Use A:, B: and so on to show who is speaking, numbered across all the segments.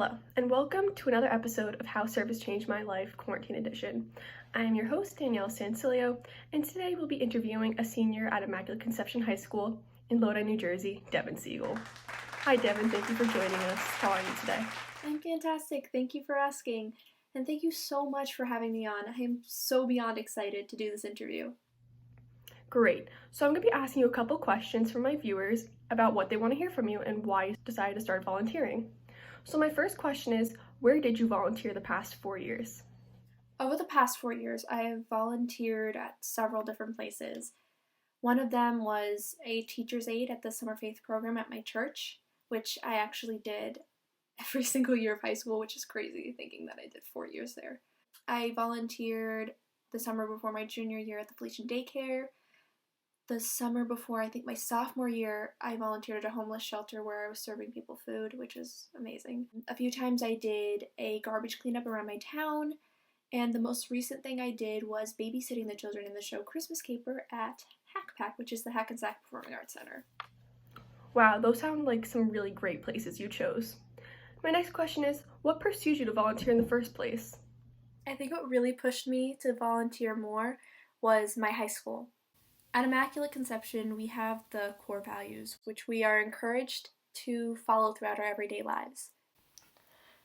A: Hello, and welcome to another episode of How Service Changed My Life, Quarantine Edition. I am your host, Danielle Sancilio, and today we'll be interviewing a senior at Immaculate Conception High School in Lodi, New Jersey, Devin Siegel. Hi, Devin. Thank you for joining us. How are you today?
B: I'm fantastic. Thank you for asking. And thank you so much for having me on. I am so beyond excited to do this interview.
A: Great. So I'm going to be asking you a couple questions from my viewers about what they want to hear from you and why you decided to start volunteering. So my first question is, where did you volunteer the past 4 years?
B: Over the past 4 years, I have volunteered at several different places. One of them was a teacher's aide at the Summer Faith program at my church, which I actually did every single year of high school, which is crazy thinking that I did 4 years there. I volunteered the summer before my junior year at the Felician Daycare. The summer before, I think my sophomore year, I volunteered at a homeless shelter where I was serving people food, which was amazing. A few times I did a garbage cleanup around my town, and the most recent thing I did was babysitting the children in the show Christmas Caper at Hackpack, which is the Hackensack Performing Arts Center.
A: Wow, those sound like some really great places you chose. My next question is, what pursued you to volunteer in the first place?
B: I think what really pushed me to volunteer more was my high school. At Immaculate Conception, we have the core values, which we are encouraged to follow throughout our everyday lives.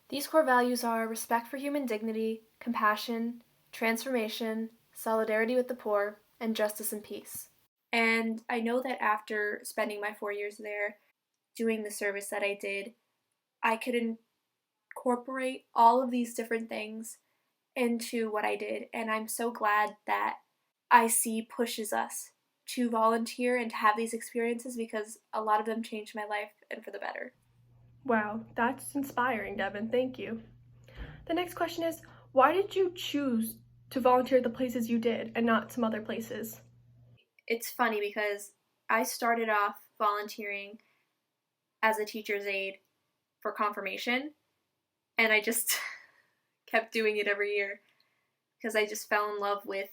B: These core values are respect for human dignity, compassion, transformation, solidarity with the poor, and justice and peace. And I know that after spending my 4 years there, doing the service that I did, I could incorporate all of these different things into what I did. And I'm so glad that IC pushes us to volunteer and to have these experiences because a lot of them changed my life and for the better.
A: Wow, that's inspiring, Devin. Thank you. The next question is, why did you choose to volunteer at the places you did and not some other places?
B: It's funny because I started off volunteering as a teacher's aide for confirmation, and I just kept doing it every year because I just fell in love with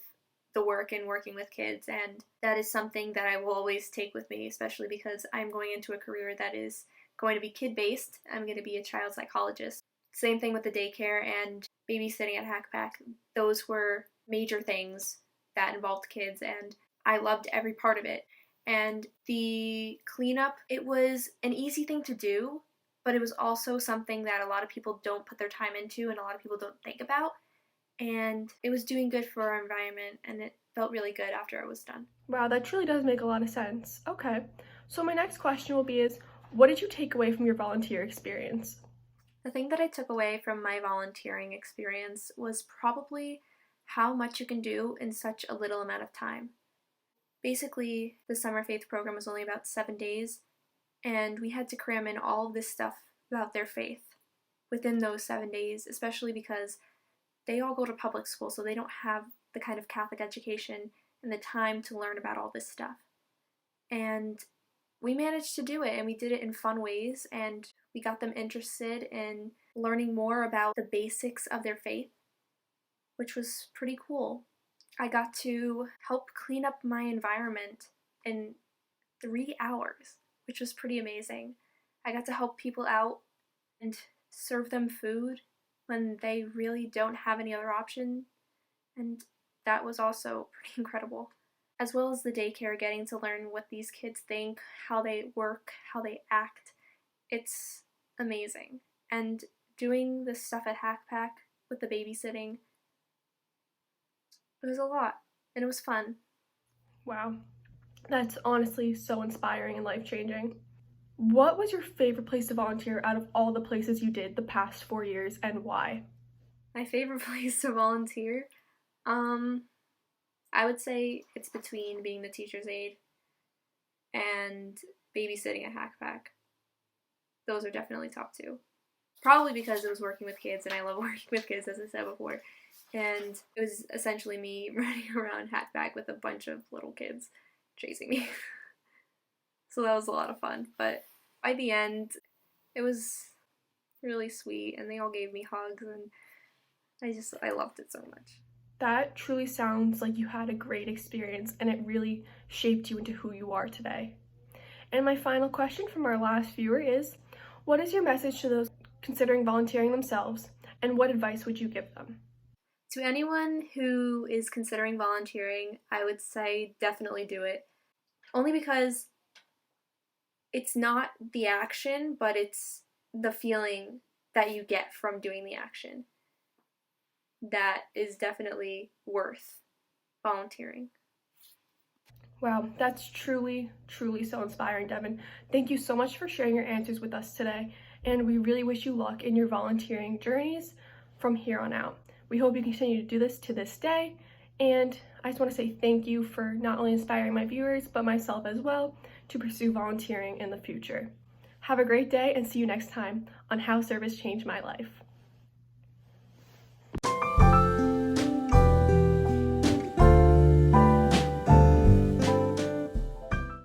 B: the work and working with kids, and that is something that I will always take with me, especially because I'm going into a career that is going to be kid-based. I'm going to be a child psychologist. Same thing with the daycare and babysitting at Hackpack. Those were major things that involved kids, and I loved every part of it. And the cleanup, it was an easy thing to do, but it was also something that a lot of people don't put their time into and a lot of people don't think about. And it was doing good for our environment, and it felt really good after it was done.
A: Wow, that truly does make a lot of sense. Okay, so my next question will be what did you take away from your volunteer experience?
B: The thing that I took away from my volunteering experience was probably how much you can do in such a little amount of time. Basically, the Summer Faith program was only about 7 days, and we had to cram in all of this stuff about their faith within those 7 days, especially because they all go to public school, so they don't have the kind of Catholic education and the time to learn about all this stuff. And we managed to do it, and we did it in fun ways, and we got them interested in learning more about the basics of their faith, which was pretty cool. I got to help clean up my environment in 3 hours, which was pretty amazing. I got to help people out and serve them food when they really don't have any other option, and that was also pretty incredible. As well as the daycare, getting to learn what these kids think, how they work, how they act. It's amazing. And doing this stuff at Hackpack with the babysitting, it was a lot, and it was fun.
A: Wow, that's honestly so inspiring and life-changing. What was your favorite place to volunteer out of all the places you did the past 4 years, and why?
B: My favorite place to volunteer? I would say it's between being the teacher's aide and babysitting at Hackpack. Those are definitely top two. Probably because it was working with kids, and I love working with kids, as I said before. And it was essentially me running around Hackpack with a bunch of little kids chasing me. So that was a lot of fun, but by the end, it was really sweet, and they all gave me hugs, and I loved it so much.
A: That truly sounds like you had a great experience, and it really shaped you into who you are today. And my final question from our last viewer is, what is your message to those considering volunteering themselves, and what advice would you give them?
B: To anyone who is considering volunteering, I would say definitely do it. Only because it's not the action, but it's the feeling that you get from doing the action that is definitely worth volunteering.
A: Wow, that's truly, truly so inspiring, Devin. Thank you so much for sharing your answers with us today, and we really wish you luck in your volunteering journeys from here on out. We hope you continue to do this to this day, and I just want to say thank you for not only inspiring my viewers, but myself as well, to pursue volunteering in the future. Have a great day, and see you next time on How Service Changed My Life.